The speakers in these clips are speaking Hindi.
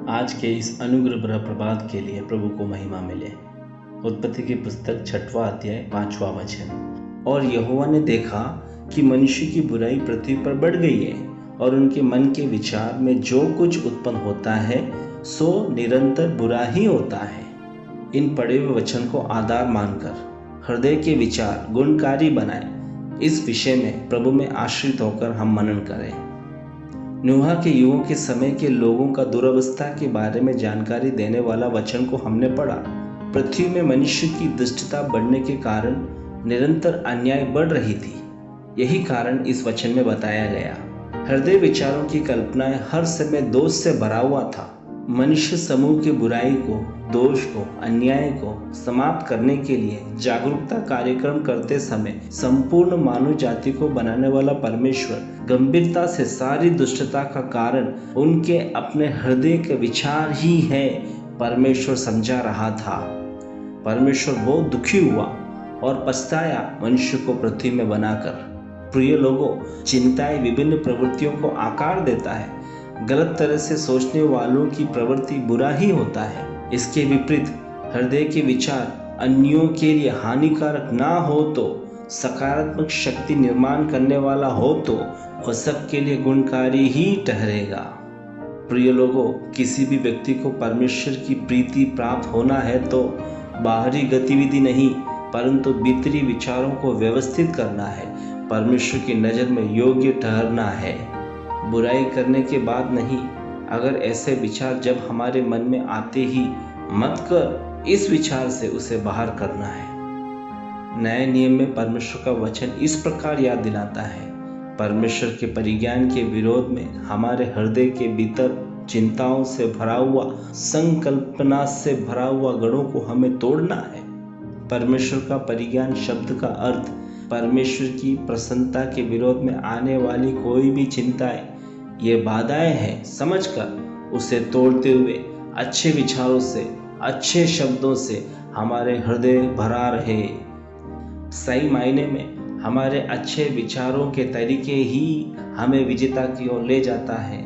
आज के इस अनुग्रह भरा प्रभात के लिए प्रभु को महिमा मिले। उत्पत्ति की पुस्तक 6वां अध्याय 5वां वचन। और यहोवा ने देखा कि मनुष्य की बुराई पृथ्वी पर बढ़ गई है और उनके मन के विचार में जो कुछ उत्पन्न होता है सो निरंतर बुरा ही होता है। इन पढ़े हुए वचन को आधार मानकर हृदय के विचार गुणकारी बनाए, इस विषय में प्रभु में आश्रित होकर हम मनन करें। नूह के युगों के समय के लोगों का दुरावस्था के बारे में जानकारी देने वाला वचन को हमने पढ़ा। पृथ्वी में मनुष्य की दुष्टता बढ़ने के कारण निरंतर अन्याय बढ़ रही थी। यही कारण इस वचन में बताया गया। हृदय विचारों की कल्पनाएं हर समय दोष से भरा हुआ था। मनुष्य समूह की बुराई को, दोष को, अन्याय को समाप्त करने के लिए जागरूकता कार्यक्रम करते समय संपूर्ण मानव जाति को बनाने वाला परमेश्वर गंभीरता से सारी दुष्टता का कारण उनके अपने हृदय के विचार ही है परमेश्वर समझा रहा था। परमेश्वर बहुत दुखी हुआ और पछताया मनुष्य को पृथ्वी में बनाकर। प्रिय लोगों, चिंताएं विभिन्न प्रवृत्तियों को आकार देता है। गलत तरह से सोचने वालों की प्रवृत्ति बुरा ही होता है। इसके विपरीत हृदय के विचार अन्यों के लिए हानिकारक ना हो तो, सकारात्मक शक्ति निर्माण करने वाला हो तो वह सबके लिए गुणकारी ही ठहरेगा। प्रिय लोगों, किसी भी व्यक्ति को परमेश्वर की प्रीति प्राप्त होना है तो बाहरी गतिविधि नहीं परंतु भीतरी विचारों को व्यवस्थित करना है। परमेश्वर की नज़र में योग्य ठहरना है, बुराई करने के बाद नहीं। अगर ऐसे विचार जब हमारे मन में आते ही मत कर, इस विचार से उसे बाहर करना है। नए नियम में परमेश्वर का वचन इस प्रकार याद दिलाता है। परमेश्वर के परिज्ञान के विरोध में हमारे हृदय के भीतर चिंताओं से भरा हुआ, संकल्पना से भरा हुआ गढ़ों को हमें तोड़ना है। परमेश्वर का परिज्ञान शब्द का अर्थ परमेश्वर की प्रसन्नता के विरोध में आने वाली कोई भी चिंताएं, ये बाधाएं हैं समझकर उसे तोड़ते हुए अच्छे विचारों से, अच्छे शब्दों से हमारे हृदय भरा रहे। सही मायने में हमारे अच्छे विचारों के तरीके ही हमें विजेता की ओर ले जाता है।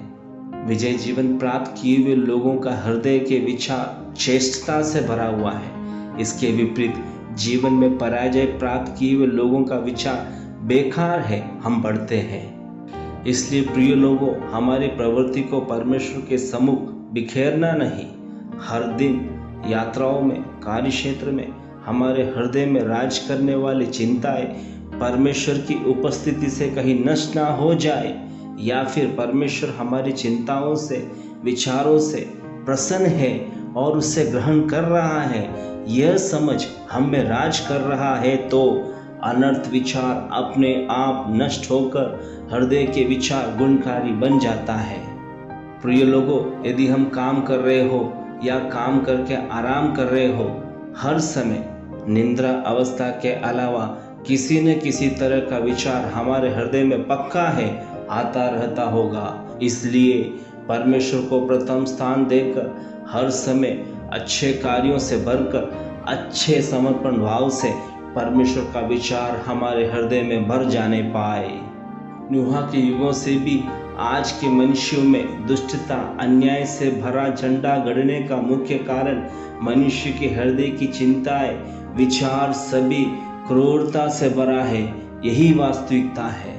विजय जीवन प्राप्त किए हुए लोगों का हृदय के विचार श्रेष्ठता से भरा हुआ है। इसके विपरीत जीवन में पराजय प्राप्त किए हुए लोगों का विचार बेकार है, हम बढ़ते हैं। इसलिए प्रिय लोगों, हमारी प्रवृत्ति को परमेश्वर के सम्मुख बिखेरना नहीं। हर दिन यात्राओं में, कार्य क्षेत्र में हमारे हृदय में राज करने वाली चिंताएं परमेश्वर की उपस्थिति से कहीं नष्ट ना हो जाए, या फिर परमेश्वर हमारी चिंताओं से, विचारों से प्रसन्न है और उसे ग्रहण कर रहा है, यह समझ हम में राज कर रहा है तो अनर्थ विचार अपने आप नष्ट होकर हृदय के विचार गुणकारी बन जाता है। प्रिय लोगों, यदि हम काम कर रहे हो या काम करके आराम कर रहे हो, हर समय निंद्रा अवस्था के अलावा किसी न किसी तरह का विचार हमारे हृदय में पक्का है, आता रहता होगा। इसलिए परमेश्वर को प्रथम स्थान देकर हर समय अच्छे कार्यों से भरकर, अच्छे समर्पण भाव से परमेश्वर का विचार हमारे हृदय में भर जाने पाए। नूह के युगों से भी आज के मनुष्यों में दुष्टता, अन्याय से भरा झंडा गड़ने का मुख्य कारण मनुष्य के हृदय की चिंताएं, विचार सभी क्रूरता से भरा है। यही वास्तविकता है।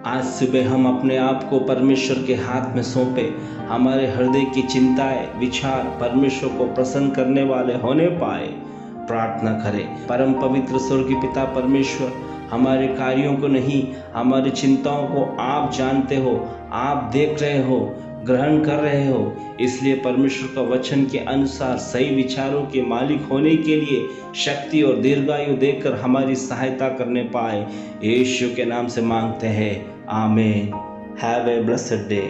आज सुबह हम अपने आप को परमेश्वर के हाथ में सौंपे। हमारे हृदय की चिंताएं, विचार परमेश्वर को प्रसन्न करने वाले होने पाए। प्रार्थना करें। परम पवित्र स्वर्गीय पिता परमेश्वर, हमारे कार्यों को नहीं, हमारी चिंताओं को आप जानते हो, आप देख रहे हो, ग्रहण कर रहे हो। इसलिए परमेश्वर का वचन के अनुसार सही विचारों के मालिक होने के लिए शक्ति और दीर्घायु देकर हमारी सहायता करने पाए, यीशु के नाम से मांगते हैं, आमीन। Have a blessed day.